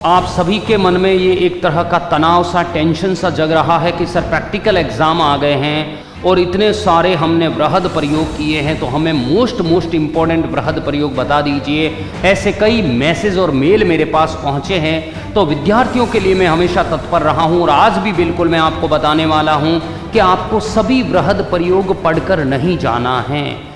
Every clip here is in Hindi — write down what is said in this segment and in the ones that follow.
आप सभी के मन में ये एक तरह का तनाव सा, टेंशन सा जग रहा है कि सर प्रैक्टिकल एग्ज़ाम आ गए हैं और इतने सारे हमने वृहद प्रयोग किए हैं, तो हमें मोस्ट इम्पॉर्टेंट वृहद प्रयोग बता दीजिए। ऐसे कई मैसेज और मेल मेरे पास पहुँचे हैं, तो विद्यार्थियों के लिए मैं हमेशा तत्पर रहा हूँ और आज भी बिल्कुल मैं आपको बताने वाला हूँ कि आपको सभी वृहद प्रयोग पढ़कर नहीं जाना है।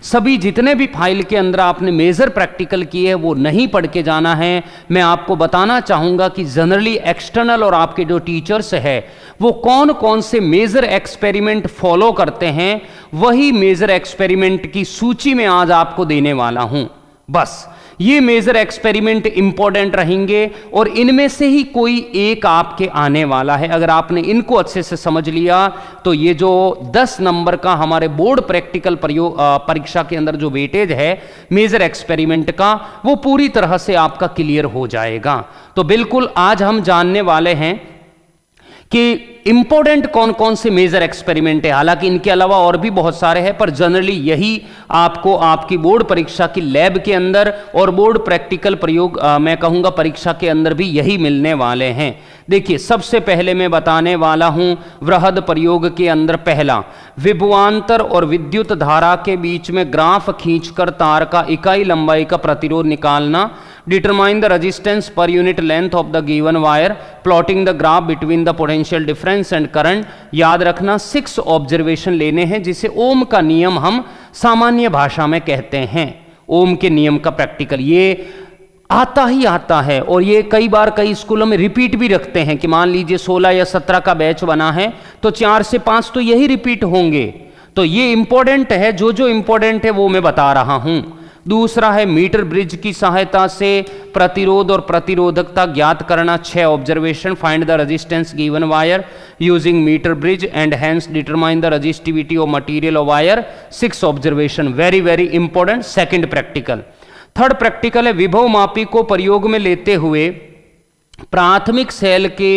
सभी जितने भी फाइल के अंदर आपने मेजर प्रैक्टिकल किए हैं वो नहीं पढ़ के जाना है। मैं आपको बताना चाहूँगा कि जनरली एक्सटर्नल और आपके जो टीचर्स है वो कौन कौन से मेजर एक्सपेरिमेंट फॉलो करते हैं, वही मेजर एक्सपेरिमेंट की सूची में आज आपको देने वाला हूँ। बस ये मेजर एक्सपेरिमेंट इंपॉर्टेंट रहेंगे और इनमें से ही कोई एक आपके आने वाला है। अगर आपने इनको अच्छे से समझ लिया तो ये जो 10 नंबर का हमारे बोर्ड प्रैक्टिकल परीक्षा के अंदर जो वेटेज है मेजर एक्सपेरिमेंट का, वो पूरी तरह से आपका क्लियर हो जाएगा। तो बिल्कुल आज हम जानने वाले हैं कि इंपॉर्टेंट कौन कौन से मेजर एक्सपेरिमेंट है। हालांकि इनके अलावा और भी बहुत सारे हैं, पर जनरली यही आपको आपकी बोर्ड परीक्षा की लैब के अंदर और बोर्ड प्रैक्टिकल प्रयोग मैं कहूँगा परीक्षा के अंदर भी यही मिलने वाले हैं। देखिए, सबसे पहले मैं बताने वाला हूँ वृहद प्रयोग के अंदर पहला, विभवांतर और विद्युत धारा के बीच में ग्राफ खींचकर तार का इकाई लंबाई का प्रतिरोध निकालना। Determine the resistance per unit length of the given wire, plotting the graph between the potential difference and current. याद रखना 6 ऑब्जर्वेशन लेने हैं, जिसे ओम का नियम हम सामान्य भाषा में कहते हैं। ओम के नियम का प्रैक्टिकल ये आता ही आता है और ये कई बार कई स्कूलों में रिपीट भी रखते हैं कि मान लीजिए 16 या 17 का बैच बना है तो 4 से 5 तो यही रिपीट होंगे। तो ये इंपॉर्टेंट है, जो इंपॉर्टेंट है वो मैं बता रहा हूं। दूसरा है मीटर ब्रिज की सहायता से प्रतिरोध और प्रतिरोधकता ज्ञात करना। 6 observation, find the resistance given wire using meter bridge and hence determine the resistivity of material of wire. 6 observation, very important. Second practical. Third practical है विभव मापी को प्रयोग में लेते हुए प्राथमिक सेल के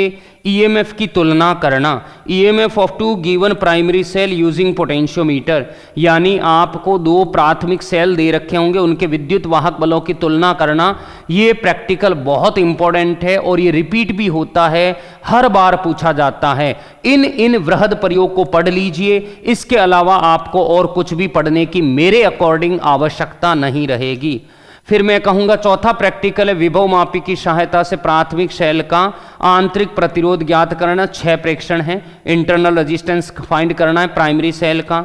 ईएमएफ की तुलना करना। EMF of 2 given primary cell using potentiometer. यानी आपको 2 प्राथमिक सेल दे रखे होंगे, उनके विद्युत वाहक बलों की तुलना करना। ये प्रैक्टिकल बहुत इंपॉर्टेंट है और ये रिपीट भी होता है, हर बार पूछा जाता है। इन वृहद प्रयोग को पढ़ लीजिए, इसके अलावा आपको और कुछ भी पढ़ने की मेरे अकॉर्डिंग आवश्यकता नहीं रहेगी। फिर मैं कहूँगा चौथा प्रैक्टिकल है विभव मापी की सहायता से प्राथमिक सेल का आंतरिक प्रतिरोध ज्ञात करना। 6 प्रेक्षण हैं, इंटरनल रेजिस्टेंस फाइंड करना है प्राइमरी सेल का।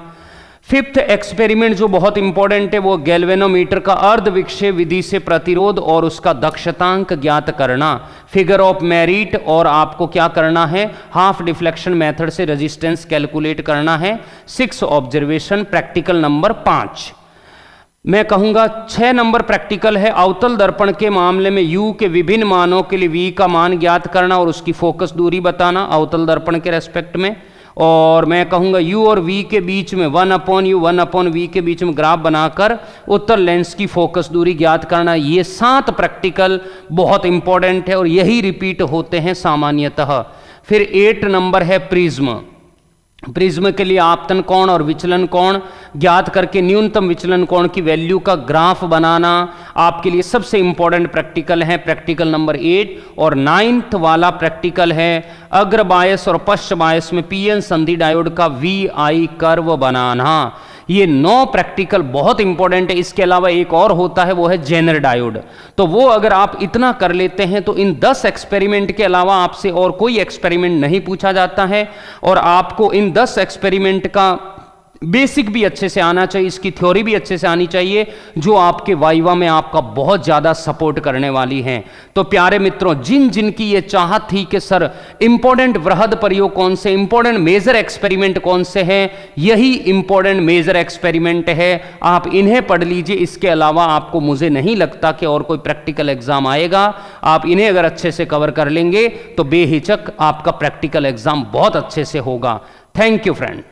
फिफ्थ एक्सपेरिमेंट जो बहुत इंपॉर्टेंट है वो गैल्वेनोमीटर का अर्ध विक्षेप विधि से प्रतिरोध और उसका दक्षतांक ज्ञात करना। फिगर ऑफ मेरिट, और आपको क्या करना है, हाफ डिफ्लेक्शन मेथड से रेजिस्टेंस कैलकुलेट करना है। 6 ऑब्जर्वेशन, प्रैक्टिकल नंबर 5। मैं कहूँगा 6 नंबर प्रैक्टिकल है अवतल दर्पण के मामले में U के विभिन्न मानों के लिए V का मान ज्ञात करना और उसकी फोकस दूरी बताना अवतल दर्पण के रेस्पेक्ट में। और मैं कहूँगा U और V के बीच में 1/U 1/V के बीच में ग्राफ बनाकर उत्तल लेंस की फोकस दूरी ज्ञात करना। ये 7 प्रैक्टिकल बहुत इंपॉर्टेंट है और यही रिपीट होते हैं सामान्यतः। फिर 8 नंबर है प्रिज्म। प्रिज्म के लिए आपतन कोण और विचलन कोण ज्ञात करके न्यूनतम विचलन कोण की वैल्यू का ग्राफ बनाना आपके लिए सबसे इंपॉर्टेंट प्रैक्टिकल है, प्रैक्टिकल नंबर 8। और 9th वाला प्रैक्टिकल है अग्र बायस और पश्च बायस में पीएन संधि डायोड का VI कर्व बनाना। ये 9 प्रैक्टिकल बहुत इंपॉर्टेंट है। इसके अलावा एक और होता है वो है जेनर डायोड। तो वो अगर आप इतना कर लेते हैं तो इन 10 एक्सपेरिमेंट के अलावा आपसे और कोई एक्सपेरिमेंट नहीं पूछा जाता है और आपको इन 10 एक्सपेरिमेंट का बेसिक भी अच्छे से आना चाहिए, इसकी थ्योरी भी अच्छे से आनी चाहिए, जो आपके वाइवा में आपका बहुत ज़्यादा सपोर्ट करने वाली हैं। तो प्यारे मित्रों, जिनकी ये चाहत थी कि सर इंपॉर्टेंट वृहद प्रयोग कौन से, इंपॉर्टेंट मेजर एक्सपेरिमेंट कौन से हैं, यही इंपॉर्टेंट मेजर एक्सपेरिमेंट है, आप इन्हें पढ़ लीजिए। इसके अलावा आपको मुझे नहीं लगता कि और कोई प्रैक्टिकल एग्जाम आएगा। आप इन्हें अगर अच्छे से कवर कर लेंगे तो बेहिचक आपका प्रैक्टिकल एग्जाम बहुत अच्छे से होगा। Thank you friend.